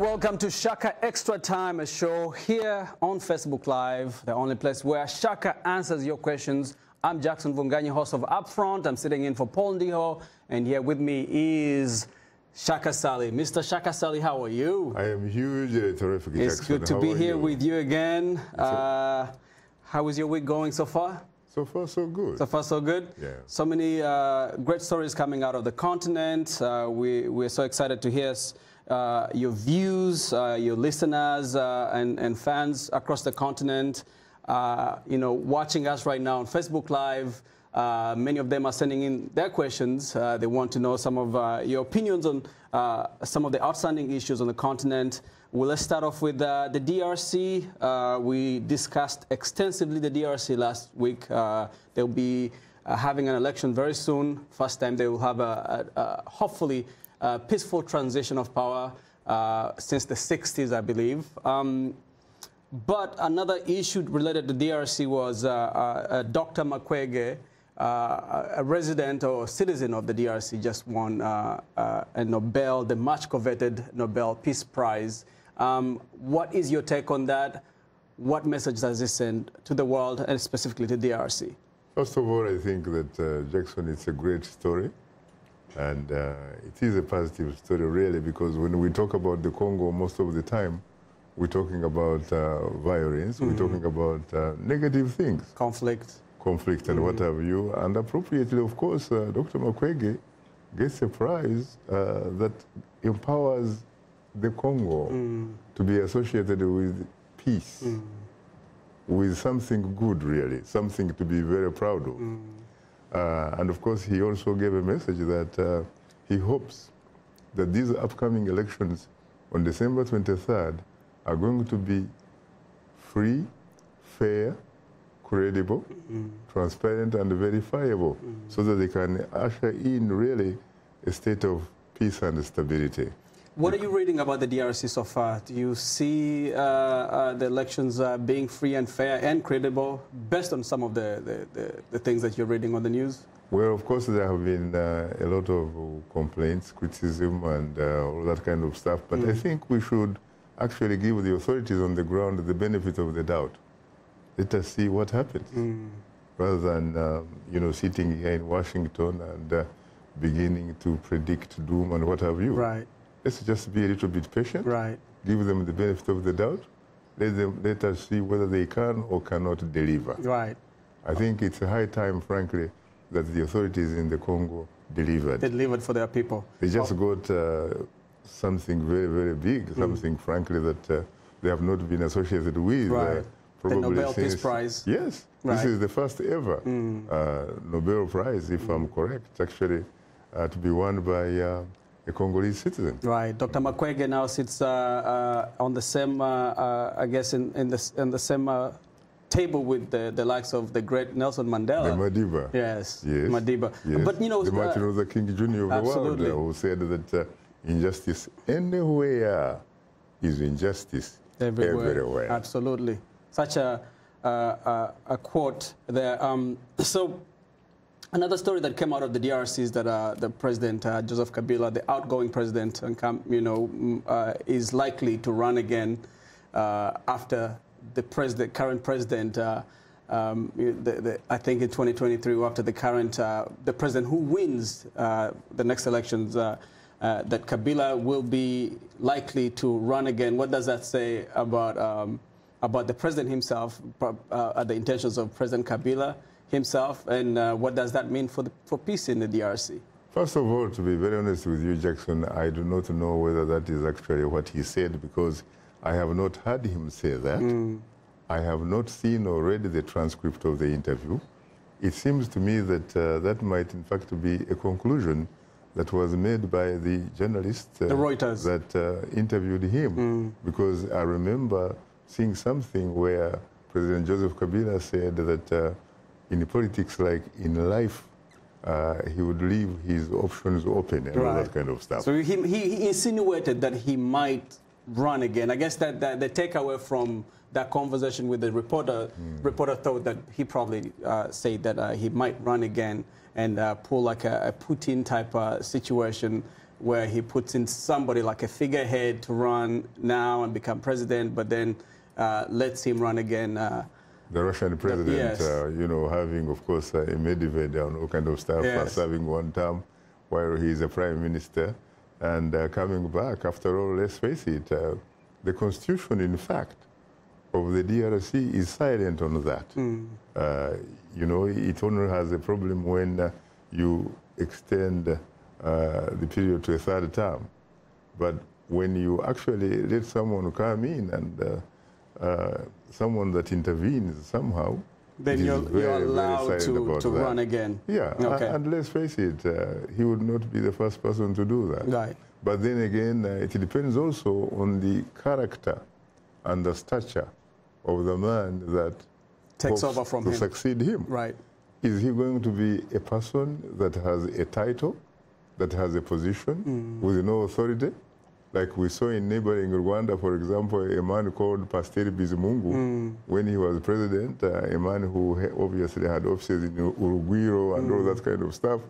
welcome to Shaka Extra Time, a show here on Facebook Live, the only place where Shaka answers your questions. I'm Jackson Vunganyi, host of Upfront. I'm sitting in for Paul Ndiho, and here with me is Shaka Ssali. Mr. Shaka Ssali, how are you? I am hugely terrific, Jackson. It's good to be here with you again. How is your week going so far? So far, so good. So far, so good? Yeah. So many great stories coming out of the continent. We're so excited to hear your views, your listeners and fans across the continent, watching us right now on Facebook Live. Many of them are sending in their questions. They want to know some of your opinions on some of the outstanding issues on the continent. Well, let's start off with the DRC. We discussed extensively the DRC last week. They'll be having an election very soon. First time they will have a hopefully peaceful transition of power since the 60s, I believe. But another issue related to DRC was Dr. Makwege, a resident or citizen of the DRC, just won a Nobel, the much-coveted Nobel Peace Prize. What is your take on that? What message does this send to the world and specifically to DRC? First of all, I think that, Jackson, it's a great story. And it is a positive story, really, because when we talk about the Congo, most of the time, we're talking about violence, we're talking about negative things. Conflict and what have you. And appropriately, of course, Dr. Makwege gets a prize that empowers the Congo to be associated with peace, with something good, really, something to be very proud of. And of course, he also gave a message that he hopes that these upcoming elections on December 23rd are going to be free, fair, credible, transparent, and verifiable, so that they can usher in really a state of peace and stability. What are you reading about the DRC so far? Do you see the elections being free and fair and credible, based on some of the things that you're reading on the news? Well, of course, there have been a lot of complaints, criticism, and all that kind of stuff. But I think we should actually give the authorities on the ground the benefit of the doubt. Let us see what happens, rather than sitting here in Washington and beginning to predict doom and what have you. Right. Let's just be a little bit patient. Right. Give them the benefit of the doubt. Let us see whether they can or cannot deliver. Right. I think it's a high time, frankly, that the authorities in the Congo delivered. They delivered for their people. They just got something very, very big, something, frankly, that they have not been associated with. Right. Probably the Nobel since, Peace Prize. Yes. Right. This is the first ever Nobel Prize, if I'm correct, actually, to be won by a Congolese citizen. Right. Dr. Makwege now sits on the same, I guess, in the same table with the likes of the great Nelson Mandela. The Madiba. Yes. Yes. Madiba. Yes. But the Martin Luther King Jr. of the world, who said that injustice anywhere is injustice everywhere. Absolutely. Such a quote there. So. Another story that came out of the DRC is that the president, Joseph Kabila, the outgoing president, is likely to run again after the current president, I think in 2023, after the president who wins the next elections, that Kabila will be likely to run again. What does that say about the president himself, the intentions of President Kabila himself, and what does that mean for peace in the DRC? First of all, to be very honest with you, Jackson, I do not know whether that is actually what he said, because I have not heard him say that. I have not seen or read the transcript of the interview. It seems to me that that might, in fact, be a conclusion that was made by the journalist the Reuters. That interviewed him, because I remember seeing something where President Joseph Kabila said that in politics, like in life, he would leave his options open and all that kind of stuff. So he insinuated that he might run again. I guess that the takeaway from that conversation with the reporter, reporter thought that he probably said that he might run again and pull like a Putin type situation where he puts in somebody like a figurehead to run now and become president, but then lets him run again. The Russian president, yes. You know, having, of course, a Medvedev and all kind of stuff, Yes. serving one term while he's a prime minister, and coming back. After all, let's face it, the constitution, in fact, of the DRC is silent on that. You know, it only has a problem when you extend the period to a third term. But when you actually let someone come in and someone that intervenes somehow, then you're allowed to run again. Yeah, okay. And let's face it, he would not be the first person to do that. Right. But then again, it depends also on the character and the stature of the man that takes over from to him. Succeed him. Right. Is he going to be a person that has a title, that has a position with no authority? Like we saw in neighboring Rwanda, for example, a man called Pasteur Bizimungu, when he was president, a man who obviously had offices in Urugwiro and all that kind of stuff.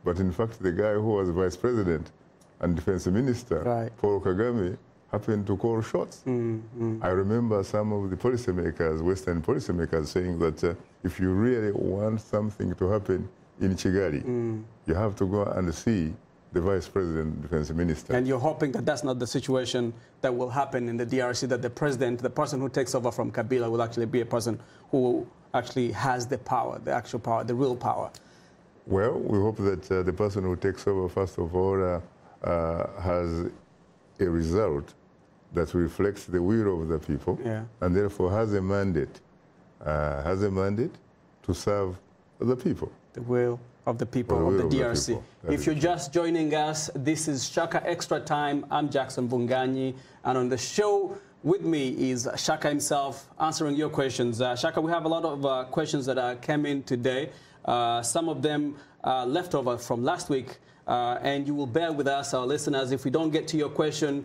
But in fact, the guy who was vice president and defense minister, right. Paul Kagame, happened to call shots. I remember some of the policymakers, Western policymakers, saying that if you really want something to happen in Kigali, you have to go and see the vice president, defense minister. And you're hoping that that's not the situation that will happen in the DRC, that the president, the person who takes over from Kabila, will actually be a person who actually has the power, the actual power, the real power. Well, we hope that the person who takes over, first of all, has a result that reflects the will of the people, and therefore has a mandate to serve the people. The will of the people of the DRC. If you're just joining us, this is Shaka Extra Time. I'm Jackson Bunganyi, and on the show with me is Shaka himself answering your questions. Shaka, we have a lot of questions that came in today. Some of them left over from last week, and you will bear with us, our listeners. If we don't get to your question,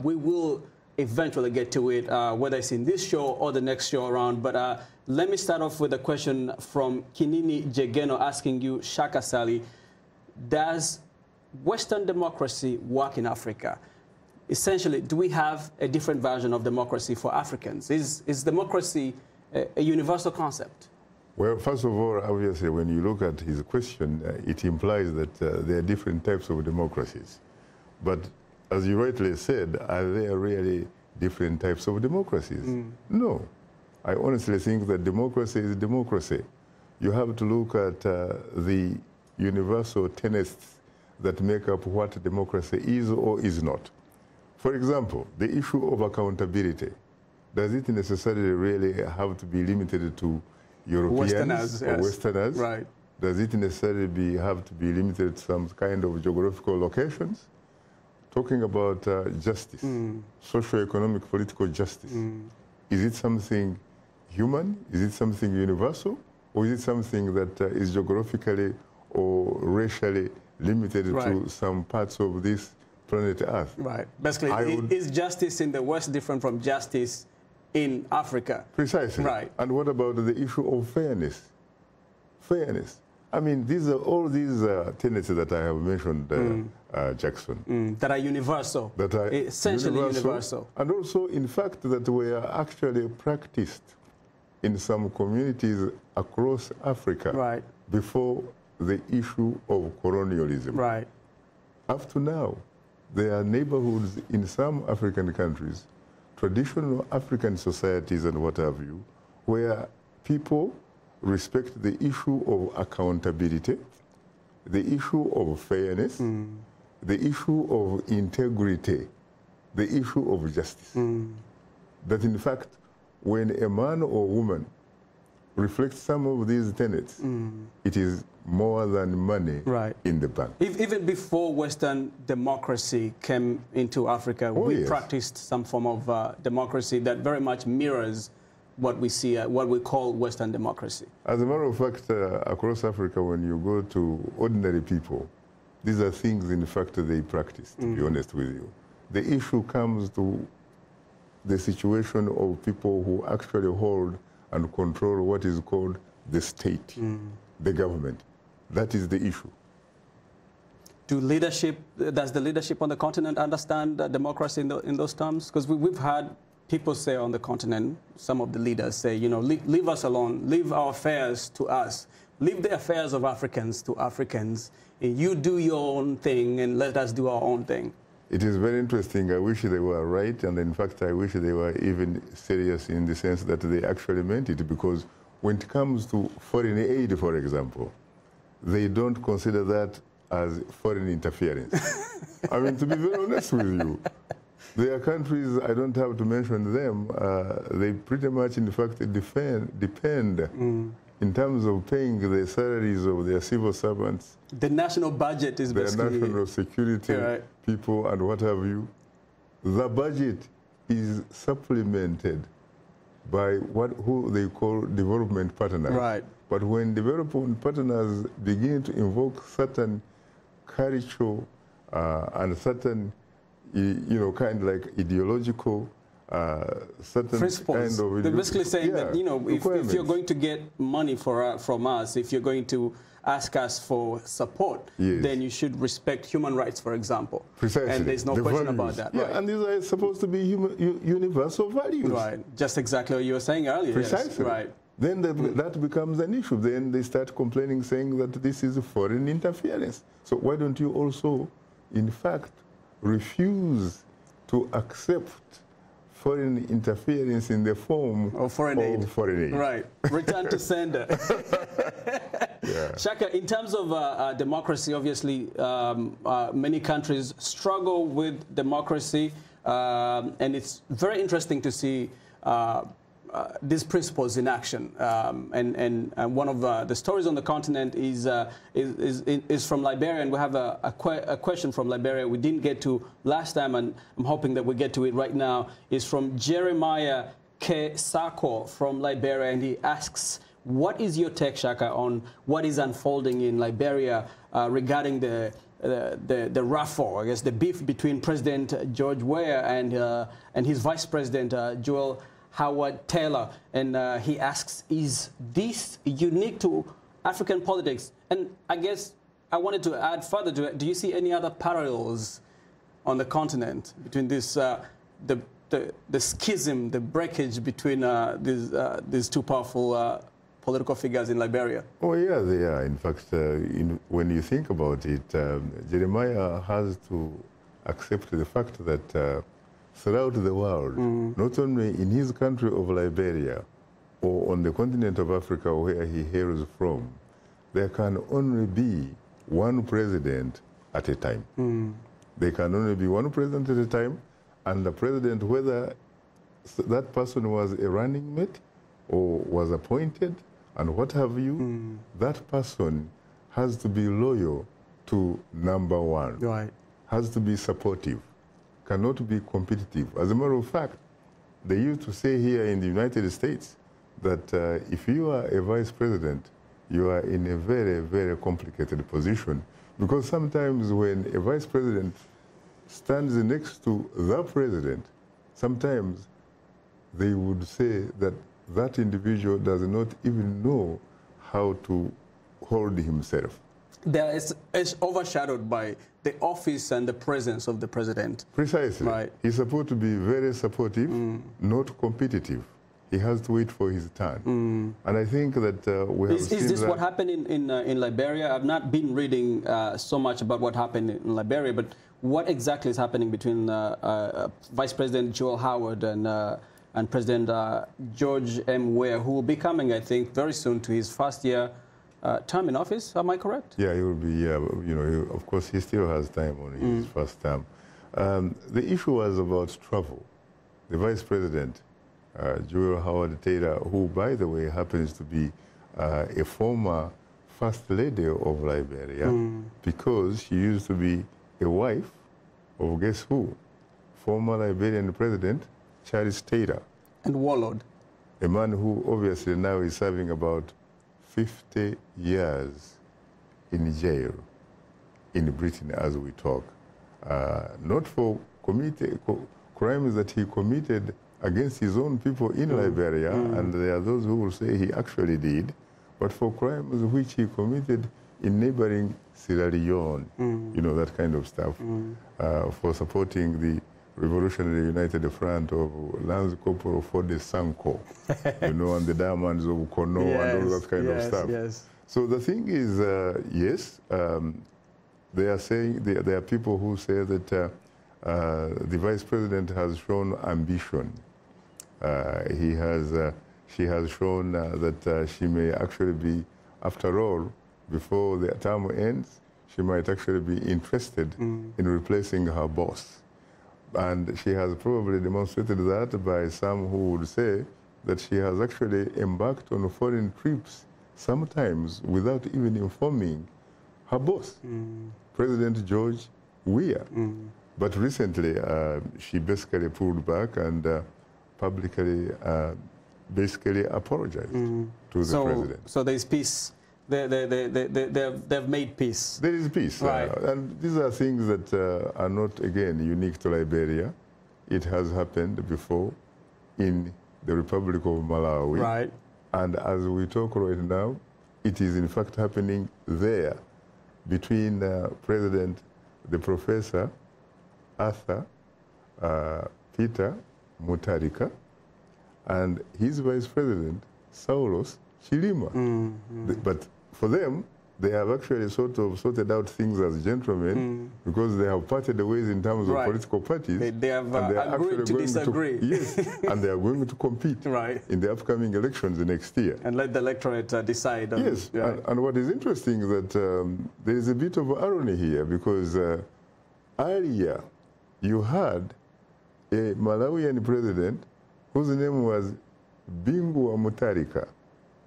we will eventually get to it, whether it's in this show or the next show around. But let me start off with a question from Kinini Jegeno asking you, Shaka Ssali, does Western democracy work in Africa? Essentially, do we have a different version of democracy for Africans? Is democracy a universal concept? Well, first of all, obviously, when you look at his question, it implies that there are different types of democracies. But as you rightly said, are there really different types of democracies? No. I honestly think that democracy is democracy. You have to look at the universal tenets that make up what democracy is or is not. For example, the issue of accountability. Does it necessarily really have to be limited to Europeans or Westerners? Right. Does it necessarily have to be limited to some kind of geographical locations? Talking about justice, socio-economic political justice. Is it something human? Is it something universal? Or is it something that is geographically or racially limited to some parts of this planet Earth? Right. Basically, is justice in the West different from justice in Africa? Precisely. Right. And what about the issue of fairness? Fairness. I mean, these are all these tenets that I have mentioned, Jackson. That are universal. That are essentially universal. And also, in fact, that were actually practiced in some communities across Africa before the issue of colonialism. Right. Up to now, there are neighborhoods in some African countries, traditional African societies and what have you, where people respect the issue of accountability, the issue of fairness, the issue of integrity, the issue of justice. That in fact, when a man or woman reflects some of these tenets, it is more than money in the bank. Even before Western democracy came into Africa, we practiced some form of democracy that very much mirrors what we see, what we call Western democracy. As a matter of fact, across Africa, when you go to ordinary people, these are things, in fact, they practice, to be honest with you. The issue comes to the situation of people who actually hold and control what is called the state, the government. That is the issue. does the leadership on the continent understand democracy in those terms? Because we've had people say on the continent, some of the leaders say, you know, leave us alone, leave our affairs to us, leave the affairs of Africans to Africans, and you do your own thing and let us do our own thing. It is very interesting. I wish they were right, and in fact, I wish they were even serious in the sense that they actually meant it, because when it comes to foreign aid, for example, they don't consider that as foreign interference. I mean, to be very honest with you, there are countries, I don't have to mention them, they pretty much, in fact, depend in terms of paying the salaries of their civil servants. The national budget is basically... Their national security people and what have you. The budget is supplemented by who they call development partners. Right. But when development partners begin to invoke certain cultural and certain, kind of like ideological, certain principles. kind of... They're basically saying that, if you're going to get money from us, if you're going to ask us for support, then you should respect human rights, for example. Precisely. And there's no question about that. Yeah, and these are supposed to be universal values. Right. Just exactly what you were saying earlier. Precisely. Yes. Right. Then that becomes an issue. Then they start complaining, saying that this is foreign interference. So why don't you also, in fact, refuse to accept foreign interference in the form of foreign aid? Right. Return to sender. Shaka, in terms of democracy, obviously, many countries struggle with democracy, and it's very interesting to see these principles in action. And one of the stories on the continent is from Liberia, and we have a question from Liberia we didn't get to last time, and I'm hoping that we get to it right now. Is from Jeremiah K. Sako from Liberia, and he asks, what is your take, Shaka, on what is unfolding in Liberia regarding the raffle, I guess, the beef between President George Weah and his Vice President Joel Howard Taylor? And he asks, is this unique to African politics? And I guess I wanted to add further to it, do you see any other parallels on the continent between this, the schism, the breakage between these two powerful political figures in Liberia? Oh, yeah, they are. In fact, when you think about it, Jeremiah has to accept the fact that throughout the world, not only in his country of Liberia or on the continent of Africa where he hails from, there can only be one president at a time. There can only be one president at a time, and the president, whether that person was a running mate or was appointed and what have you, that person has to be loyal to number one. Right. Has to be supportive, cannot be competitive. As a matter of fact, they used to say here in the United States that if you are a vice president, you are in a very, very complicated position, because sometimes when a vice president stands next to the president, sometimes they would say that that individual does not even know how to hold himself. It's overshadowed by the office and the presence of the president. Precisely. Right. He's supposed to be very supportive, not competitive. He has to wait for his turn. And I think that we have seen Is this that what happened in Liberia? I've not been reading so much about what happened in Liberia, but what exactly is happening between Vice President Joel Howard and President George M. Weah, who will be coming, I think, very soon to his first year term in office? Am I correct? Yeah, he will be. Of course, he still has time on his first term. The issue was about travel. The Vice President, Joel Howard Taylor, who, by the way, happens to be a former First Lady of Liberia, because she used to be a wife of, guess who? Former Liberian President Charles Taylor. And warlord. A man who obviously now is serving about 50 years in jail in Britain as we talk. Not for crimes that he committed against his own people in Liberia, and there are those who will say he actually did, but for crimes which he committed in neighboring Sierra Leone, you know, that kind of stuff, for supporting the Revolutionary United Front of Lance Corporal Fode Sanko, you know, and the diamonds of Kono and all that kind of stuff. Yes. So the thing is, yes, they are saying, there are people who say that the Vice President has shown ambition. She has shown that she may actually be, after all, before the term ends, she might actually be interested in replacing her boss. And she has probably demonstrated that by some who would say that she has actually embarked on foreign trips, sometimes without even informing her boss, President George Weah. But recently, she basically pulled back and publicly basically apologized to the president. So there's peace. They've made peace. There is peace. Right. And these are things that are not, again, unique to Liberia. It has happened before in the Republic of Malawi. Right. And as we talk right now, it is in fact happening there between President, the Professor Arthur Peter Mutharika, and his Vice President, Saulos Chilima. But for them, they have actually sort of sorted out things as gentlemen because they have parted ways in terms of political parties. They have agreed to disagree. Yes, and they are going to compete in the upcoming elections next year. And let the electorate decide. Yes, and what is interesting is that there is a bit of irony here because earlier you had a Malawian president whose name was Bingu Mutharika,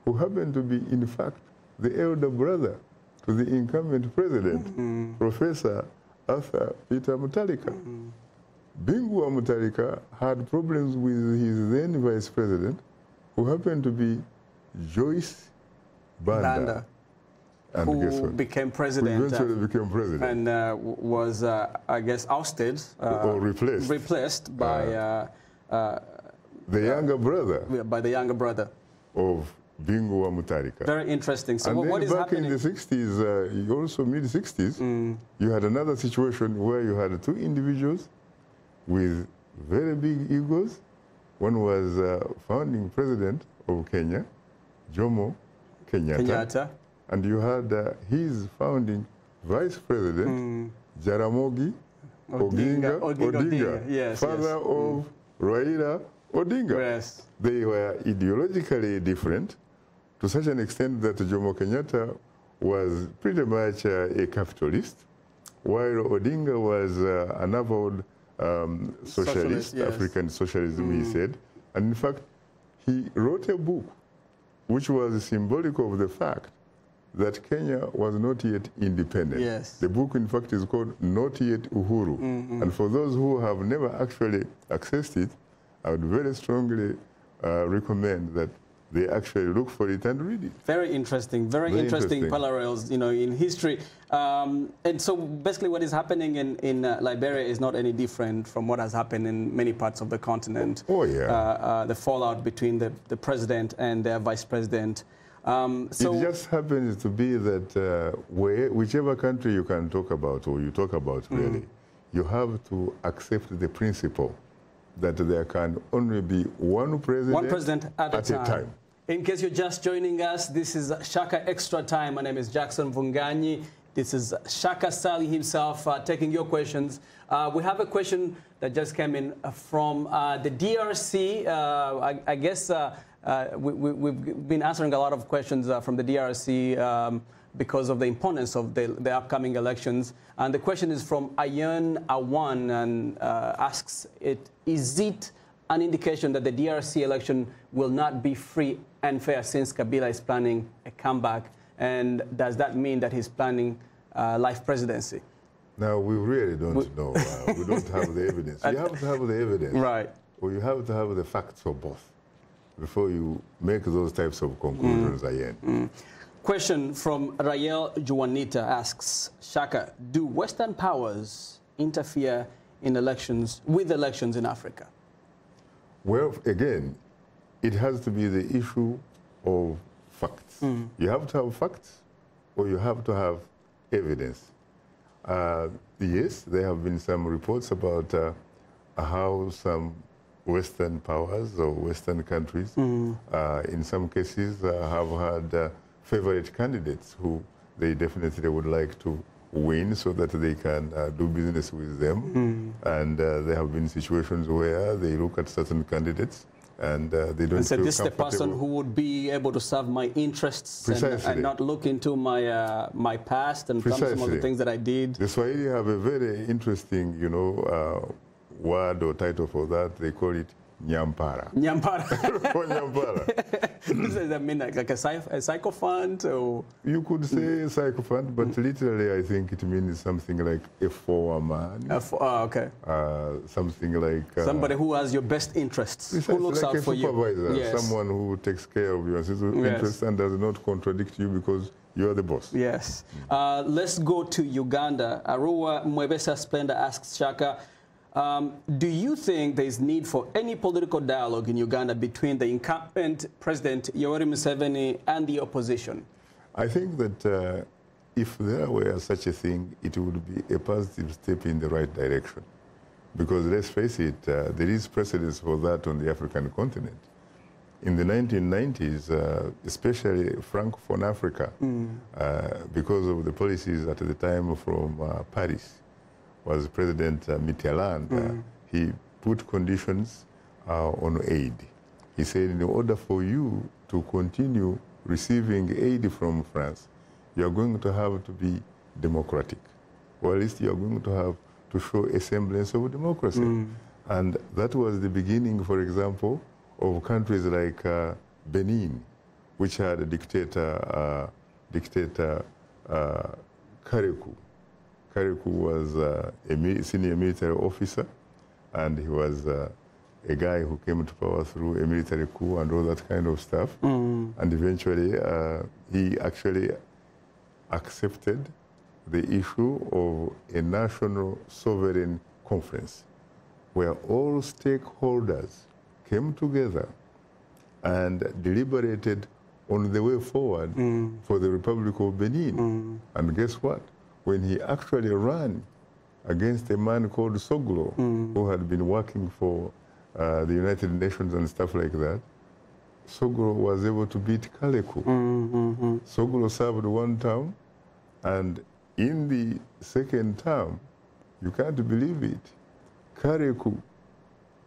who happened to be, in fact, the elder brother to the incumbent president, Professor Arthur Peter Mutharika. Bingu Mutharika had problems with his then vice president, who happened to be Joyce Banda. And who became president. Who eventually became president. And was, I guess, ousted. Or replaced. Replaced by... the younger brother. By the younger brother. Of Bingu Mutharika. Very interesting. So and what is back happening? In the 60s, also mid-60s, you had another situation where you had two individuals with very big egos. One was founding president of Kenya, Jomo Kenyatta. And you had his founding vice president, Jaramogi Oginga, yes, father of Raila Odinga. Yes. They were ideologically different to such an extent that Jomo Kenyatta was pretty much a capitalist, while Odinga was an avowed socialist, yes. African socialism, he said. And in fact, he wrote a book which was symbolic of the fact that Kenya was not yet independent. Yes. The book, in fact, is called Not Yet Uhuru. And for those who have never actually accessed it, I would very strongly recommend that they actually look for it and read it. Very interesting, very interesting parallels, you know, in history. And so basically what is happening in Liberia is not any different from what has happened in many parts of the continent. Oh, yeah. The fallout between the president and their vice president. So it just happens to be that whichever country you can talk about, or you talk about really, you have to accept the principle that there can only be one president at a time. In case you're just joining us, this is Shaka Extra Time. My name is Jackson Vunganyi. This is Shaka Ssali himself taking your questions. We have a question that just came in from the DRC. I guess we've been answering a lot of questions from the DRC because of the importance of the upcoming elections. And the question is from Ayan Awan and asks, is it an indication that the DRC election will not be free and fair since Kabila is planning a comeback? And does that mean that he's planning life presidency? Now, we really don't know. We don't have the evidence. You have to have the evidence. Right. Or you have to have the facts of both before you make those types of conclusions again. Question from Rael Juanita asks, Shaka, do Western powers interfere in elections, with elections in Africa? Well, again, it has to be the issue of facts. You have to have facts, or you have to have evidence. Yes, there have been some reports about how some Western powers or Western countries, in some cases, have had favorite candidates who they definitely would like to win so that they can do business with them. And there have been situations where they look at certain candidates and they don't say, feel this is the comfortable. person who would be able to serve my interests and not look into my my past and some of the things that I did. The Swahili have a very interesting, you know, word or title for that. They call it Nyampara. Nyampara. Nyampara. Does that mean like a sycophant? Or? You could say sycophant, but literally I think it means something like a foreman. Okay. Something like... somebody who has your best interests, who looks like out for you. Supervisor, yes. Someone who takes care of your interests and does not contradict you because you are the boss. Yes. Let's go to Uganda. Arua Mwebesa Splendor asks Shaka, do you think there is need for any political dialogue in Uganda between the incumbent President Yoweri Museveni and the opposition? I think that if there were such a thing, it would be a positive step in the right direction. Because let's face it, there is precedence for that on the African continent. In the 1990s, especially Francophone Africa, because of the policies at the time from Paris, was President Mitterrand. He put conditions on aid. He said, in order for you to continue receiving aid from France, you are going to have to be democratic, or at least you are going to have to show a semblance of democracy. And that was the beginning, for example, of countries like Benin, which had a dictator, Kareku. Kareku was a senior military officer, and he was a guy who came to power through a military coup and all that kind of stuff. And eventually, he actually accepted the issue of a national sovereign conference, where all stakeholders came together and deliberated on the way forward for the Republic of Benin. And guess what? When he actually ran against a man called Soglo, who had been working for the United Nations and stuff like that, Soglo was able to beat Kareku. Soglo served one term, and in the second term, you can't believe it, Kareku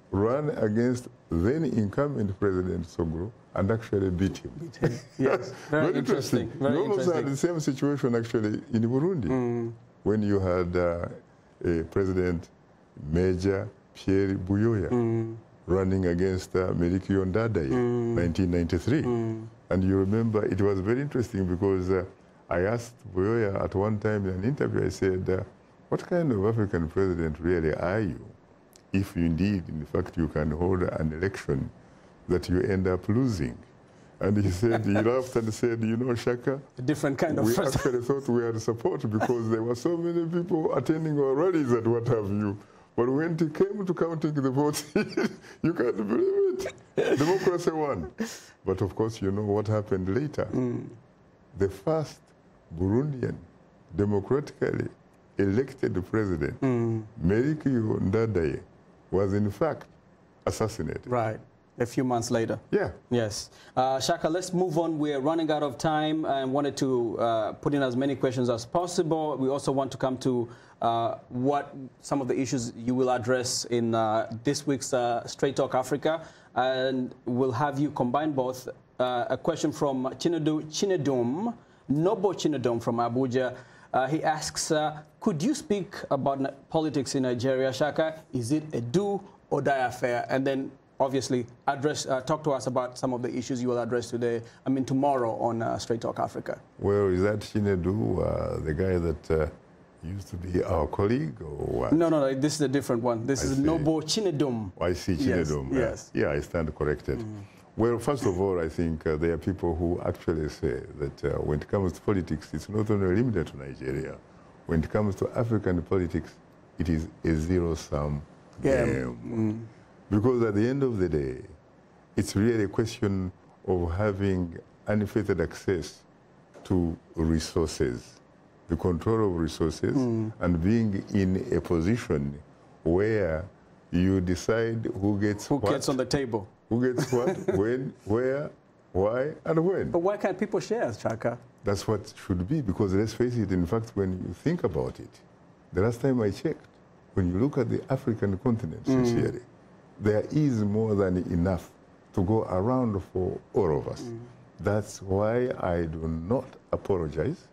ran against then incumbent President Soglo and actually beat him. Yes, very interesting. Very you almost had the same situation actually in Burundi, when you had a President Major Pierre Buyoya running against Melchior Ndadaye in 1993. And you remember it was very interesting because I asked Buyoya at one time in an interview, I said, what kind of African president really are you, if indeed, in fact, you can hold an election that you end up losing? And he said, he laughed and said, you know, Shaka, a different kind of we actually thought we had support because there were so many people attending our rallies and what have you. But when it came to counting the votes, you can't believe it. Democracy won. But of course, you know what happened later. The first Burundian democratically elected president, Melchior Ndadaye, was in fact assassinated. Right. A few months later. Yeah. Yes. Shaka, let's move on. We're running out of time and wanted to put in as many questions as possible. We also want to come to what some of the issues you will address in this week's Straight Talk Africa. And we'll have you combine both. A question from Chinedum, Nobo Chinedum from Abuja. He asks, could you speak about politics in Nigeria, Shaka? Is it a do or die affair? And then obviously talk to us about some of the issues you will address today, tomorrow on Straight Talk Africa. Well, is that Chinedu, the guy that used to be our colleague, or what? No, this is a different one. This is Nobo Chinedum. I see, Chinedum. Yes. Yeah, I stand corrected. Well, first of all, I think there are people who actually say that when it comes to politics, it's not only limited to Nigeria. When it comes to African politics, it is a zero-sum game. Because at the end of the day, it's really a question of having unfettered access to resources, the control of resources, and being in a position where you decide who gets what. Who gets on the table. Who gets what, when, where, why, and when. But why can't people share, Shaka? That's what should be, because let's face it, in fact, when you think about it, the last time I checked, when you look at the African continent, sincerely, there is more than enough to go around for all of us. That's why I do not apologize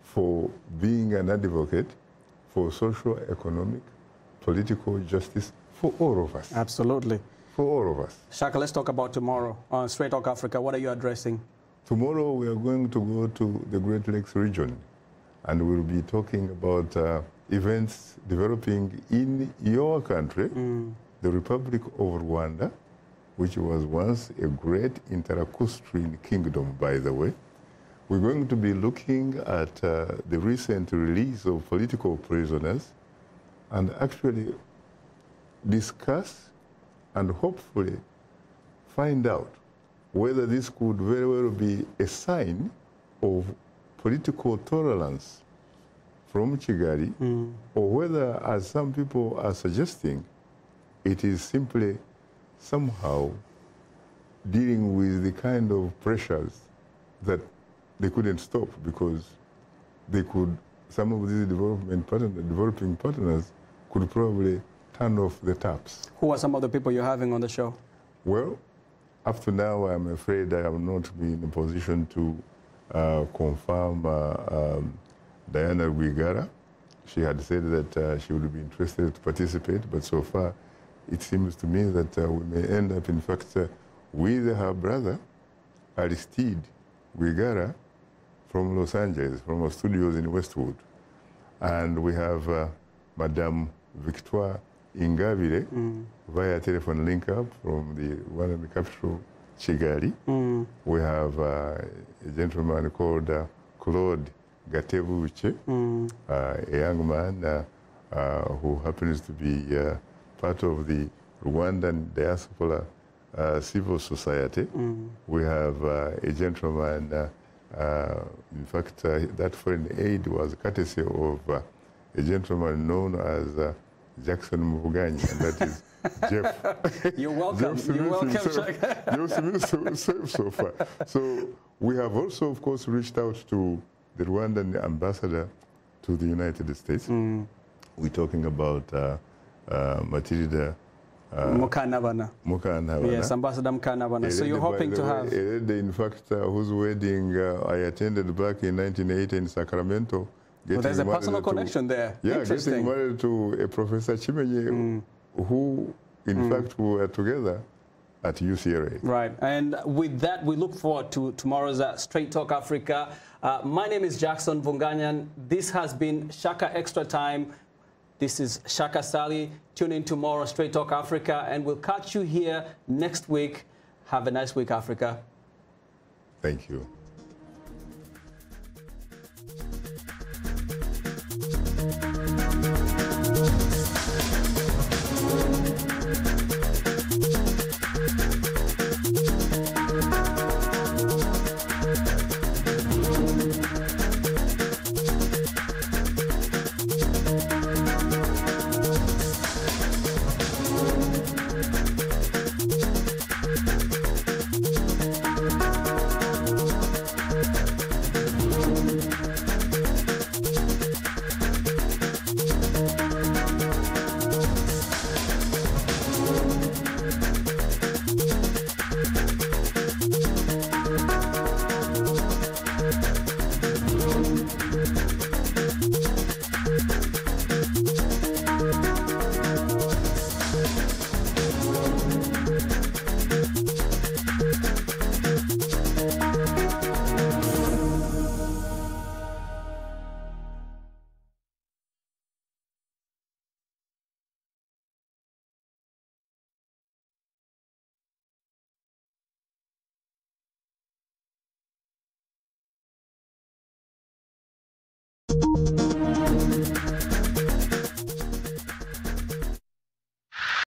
for being an advocate for social, economic, political justice for all of us. Absolutely. For all of us. Shaka, let's talk about tomorrow on Straight Talk Africa. What are you addressing? Tomorrow we are going to go to the Great Lakes region, and we'll be talking about events developing in your country, the Republic of Rwanda, which was once a great interacoustic kingdom, by the way. We're going to be looking at the recent release of political prisoners and actually discuss and hopefully find out whether this could very well be a sign of political tolerance from Kigali, or whether, as some people are suggesting, it is simply somehow dealing with the kind of pressures that they couldn't stop because they could, some of these developing partners could probably turn off the taps. Who are some of the people you're having on the show? Well, up to now, I'm afraid I have not been in a position to confirm Diana Rwigara. She had said that she would be interested to participate, but so far it seems to me that we may end up, in fact, with her brother, Aristide Rwigara, from Los Angeles, from our studios in Westwood. And we have Madame Victoire Ingabire via telephone link-up from the one in the capital, Kigali. We have a gentleman called Claude Gatebuche, a young man who happens to be part of the Rwandan diaspora civil society. We have a gentleman, in fact, that foreign aid was courtesy of a gentleman known as Jackson Mvuganya, and that is Jeff. You're welcome. You're welcome, Shaka. You're so far. So we have also, of course, reached out to the Rwandan ambassador to the United States. We're talking about Matilda Mukantabana. Yes, Ambassador Mukantabana. So you're hoping to have... A lady, in fact, whose wedding I attended back in 1980 in Sacramento. Well, there's a personal connection there. Yeah, getting married to a Professor Chimenye, who, in fact, we were together at UCLA. Right, and with that, we look forward to tomorrow's Straight Talk Africa. My name is Jackson Vunganyan. This has been Shaka Extra Time. This is Shaka Ssali. Tune in tomorrow, Straight Talk Africa, and we'll catch you here next week. Have a nice week, Africa. Thank you.